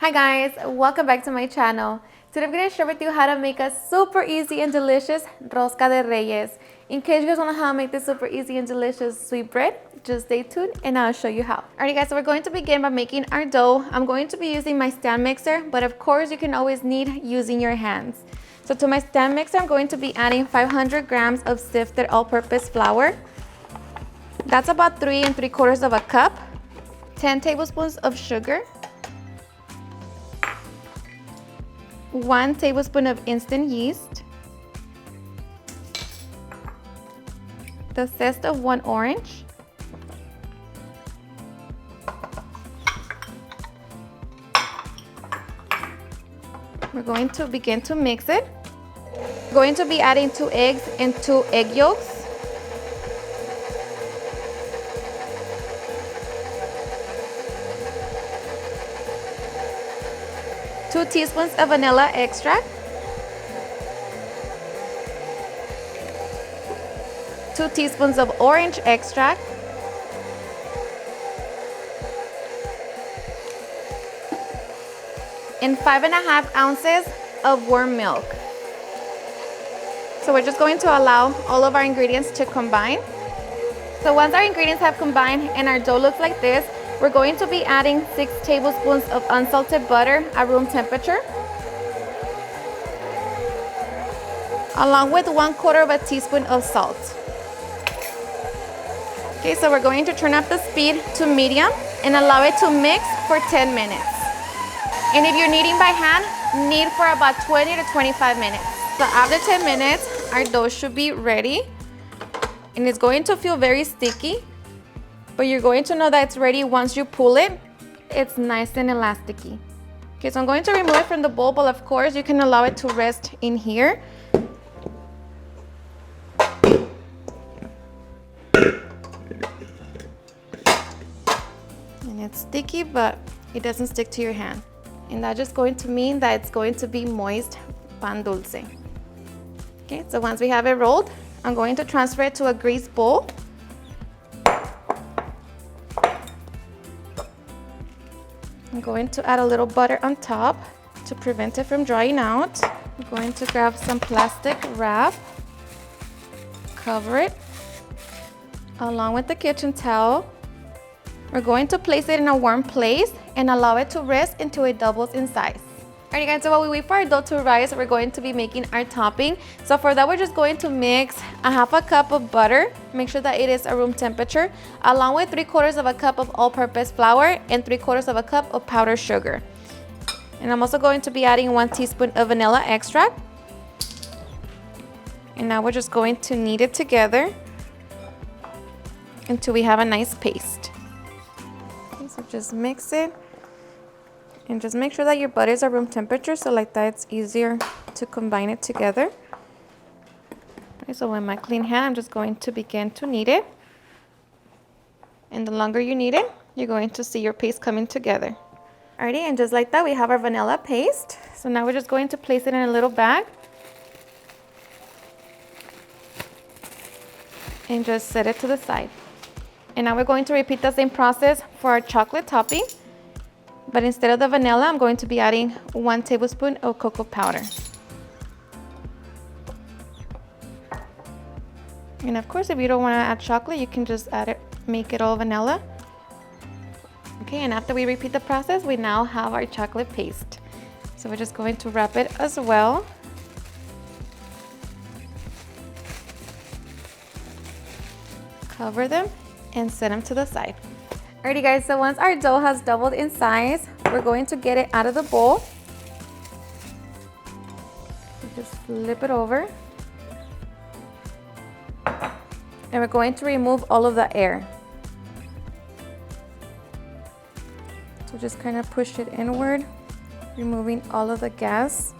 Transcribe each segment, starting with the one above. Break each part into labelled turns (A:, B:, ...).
A: Hi guys, welcome back to my channel. Today I'm going to share with you how to make a super easy and delicious rosca de reyes. In case you guys want to know how to make this super easy and delicious sweet bread, just stay tuned and I'll show you how. Alright guys, so we're going to begin by making our dough. I'm going to be using my stand mixer, but of course you can always knead using your hands. So to my stand mixer, I'm going to be adding 500 grams of sifted all-purpose flour. That's about 3 3/4 cups. 10 tablespoons of sugar. 1 tablespoon of instant yeast, the zest of 1 orange, we're going to begin to mix it. We're going to be adding 2 eggs and 2 egg yolks, 2 teaspoons of vanilla extract, 2 teaspoons of orange extract, and 5.5 ounces of warm milk. So we're just going to allow all of our ingredients to combine. So once our ingredients have combined and our dough looks like this, we're going to be adding 6 tablespoons of unsalted butter at room temperature, along with 1/4 teaspoon of salt. Okay, so we're going to turn up the speed to medium and allow it to mix for 10 minutes. And if you're kneading by hand, knead for about 20 to 25 minutes. So after 10 minutes, our dough should be ready. And it's going to feel very sticky, but you're going to know that it's ready once you pull it. It's nice and elasticy. Okay, so I'm going to remove it from the bowl, but of course you can allow it to rest in here. And it's sticky, but it doesn't stick to your hand. And that's just going to mean that it's going to be moist pan dulce. Okay, so once we have it rolled, I'm going to transfer it to a greased bowl. I'm going to add a little butter on top to prevent it from drying out. I'm going to grab some plastic wrap, cover it, along with the kitchen towel. We're going to place it in a warm place and allow it to rest until it doubles in size. Alright guys, so while we wait for our dough to rise, we're going to be making our topping. So for that, we're just going to mix 1/2 cup of butter. Make sure that it is at room temperature, along with 3/4 cup of all-purpose flour and 3/4 cup of powdered sugar. And I'm also going to be adding 1 teaspoon of vanilla extract. And now we're just going to knead it together until we have a nice paste. Okay, so just mix it. And just make sure that your butter is at room temperature, so like that it's easier to combine it together. Okay, so with my clean hand, I'm just going to begin to knead it. And the longer you knead it, you're going to see your paste coming together. Alrighty, and just like that, we have our vanilla paste. So now we're just going to place it in a little bag. And just set it to the side. And now we're going to repeat the same process for our chocolate topping. But instead of the vanilla, I'm going to be adding 1 tablespoon of cocoa powder. And of course, if you don't want to add chocolate, you can just add it, make it all vanilla. Okay, and after we repeat the process, we now have our chocolate paste. So we're just going to wrap it as well. Cover them and set them to the side. Alrighty guys, so once our dough has doubled in size, we're going to get it out of the bowl. Just flip it over. And we're going to remove all of the air. So just kind of push it inward, removing all of the gas.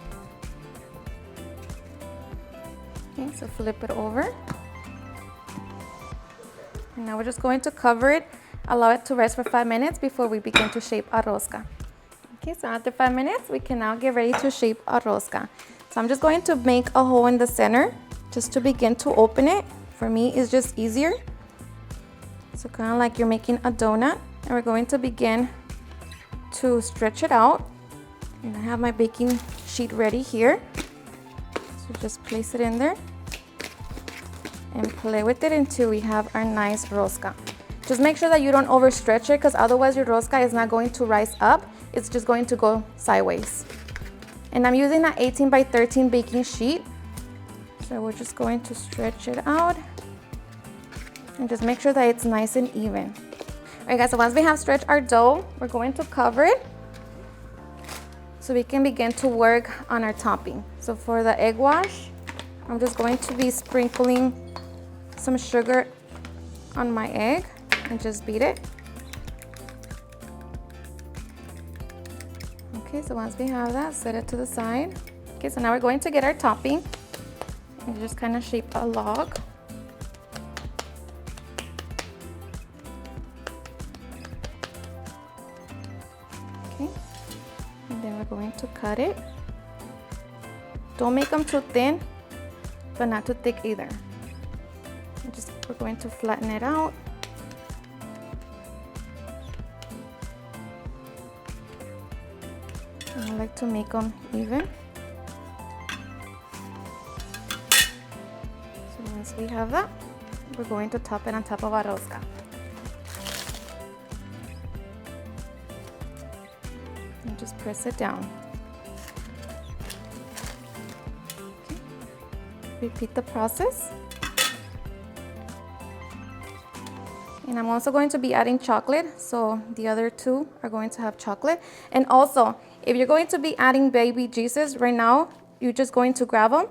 A: Okay, so flip it over. And now we're just going to cover it. Allow it to rest for 5 minutes before we begin to shape our rosca. Okay, so after 5 minutes, we can now get ready to shape our rosca. So I'm just going to make a hole in the center just to begin to open it. For me, it's just easier. So kind of like you're making a donut. And we're going to begin to stretch it out And I have my baking sheet ready here. So just place it in there and play with it until we have our nice rosca. Just make sure that you don't overstretch it, because otherwise your rosca is not going to rise up. It's just going to go sideways. And I'm using an 18 by 13 baking sheet. So we're just going to stretch it out and just make sure that it's nice and even. All right guys, so once we have stretched our dough, we're going to cover it so we can begin to work on our topping. So for the egg wash, I'm just going to be sprinkling some sugar on my egg and just beat it. Okay, so once we have that, set it to the side. Okay, so now we're going to get our topping and just kind of shape a log. Okay, and then we're going to cut it. Don't make them too thin, but not too thick either. We're going to flatten it out. And I like to make them even. So once we have that, we're going to top it on top of our rosca. And just press it down. Okay. Repeat the process. And I'm also going to be adding chocolate, so the other two are going to have chocolate. And also, if you're going to be adding baby Jesus right now, you're just going to grab them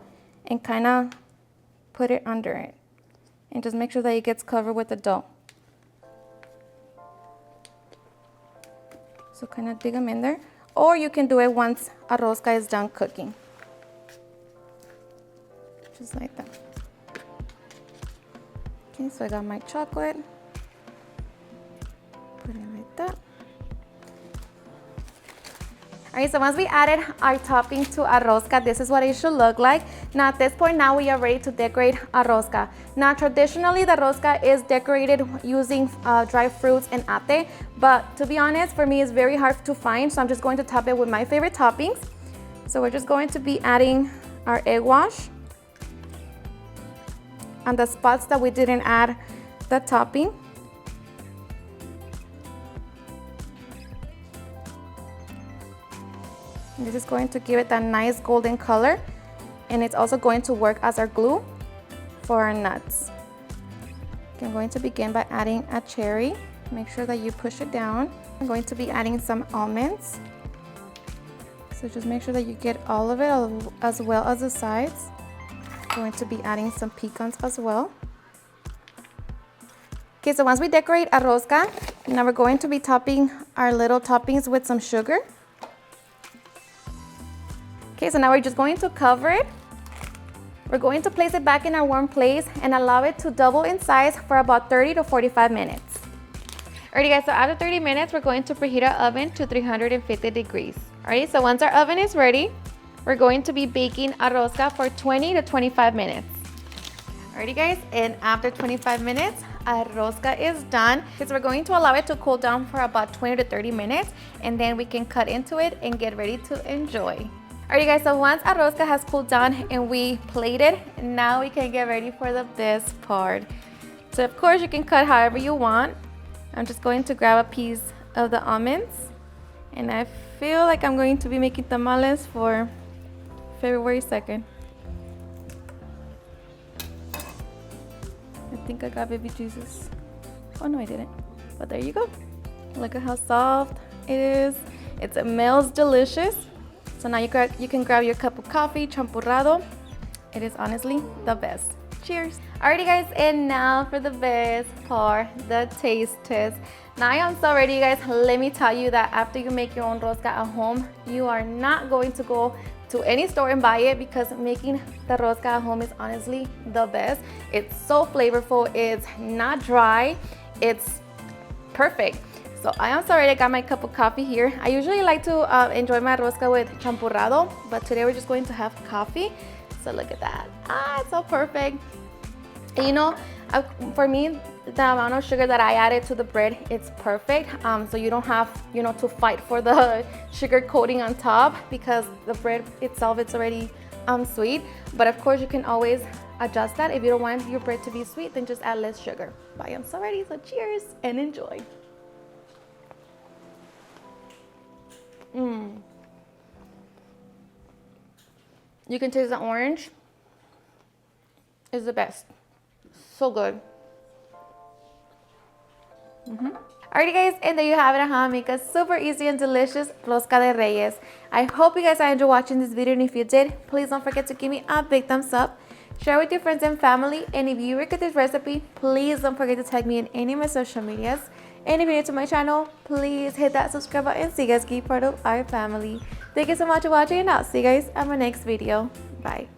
A: and kind of put it under it. And just make sure that it gets covered with the dough. So kind of dig them in there. Or you can do it once a rosca is done cooking. Just like that. Okay, so I got my chocolate. Put it like that. All right, so once we added our topping to our rosca, this is what it should look like. Now at this point, now we are ready to decorate our rosca. Now traditionally, the rosca is decorated using dry fruits and ate, but to be honest, for me, it's very hard to find, so I'm just going to top it with my favorite toppings. So we're just going to be adding our egg wash on the spots that we didn't add the topping. This is going to give it that nice golden color, and it's also going to work as our glue for our nuts. Okay, I'm going to begin by adding a cherry. Make sure that you push it down. I'm going to be adding some almonds. So just make sure that you get all of it, as well as the sides. I'm going to be adding some pecans as well. Okay, so once we decorate our rosca, now we're going to be topping our little toppings with some sugar. Okay, so now we're just going to cover it. We're going to place it back in our warm place and allow it to double in size for about 30 to 45 minutes. Alrighty guys, so after 30 minutes, we're going to preheat our oven to 350 degrees. Alright, so once our oven is ready, we're going to be baking our rosca for 20 to 25 minutes. Alrighty guys, and after 25 minutes, our rosca is done. So we're going to allow it to cool down for about 20 to 30 minutes, and then we can cut into it and get ready to enjoy. Alright guys, so once our rosca has cooled down and we plated, now we can get ready for the best part. So of course you can cut however you want. I'm just going to grab a piece of the almonds, and I feel like I'm going to be making tamales for February 2nd. I think I got baby Jesus. Oh no, I didn't. But there you go. Look at how soft it is. It smells delicious. So now you can grab your cup of coffee, champurrado. It is honestly the best. Cheers. Alrighty guys, and now for the best part, the taste test. Now I am so ready, you guys. Let me tell you that after you make your own rosca at home, you are not going to go to any store and buy it, because making the rosca at home is honestly the best. It's so flavorful, it's not dry, it's perfect. So I am sorry, I got my cup of coffee here. I usually like to enjoy my rosca with champurrado, but today we're just going to have coffee. So look at that. Ah, it's so perfect. And you know, For me, the amount of sugar that I added to the bread, it's perfect. So you don't have, to fight for the sugar coating on top, because the bread itself, it's already sweet. But of course, you can always adjust that. If you don't want your bread to be sweet, then just add less sugar. But I am so ready, so cheers and enjoy. You can taste the orange. It's the best. So good. Alrighty guys, and there you have it on how to make a super easy and delicious rosca de reyes. I hope you guys enjoyed watching this video, and if you did, please don't forget to give me a big thumbs up. Share with your friends and family, and if you regret this recipe, please don't forget to tag me in any of my social medias. And if you're new to my channel, please hit that subscribe button so you guys can be part of our family. Thank you so much for watching, and I'll see you guys on my next video. Bye.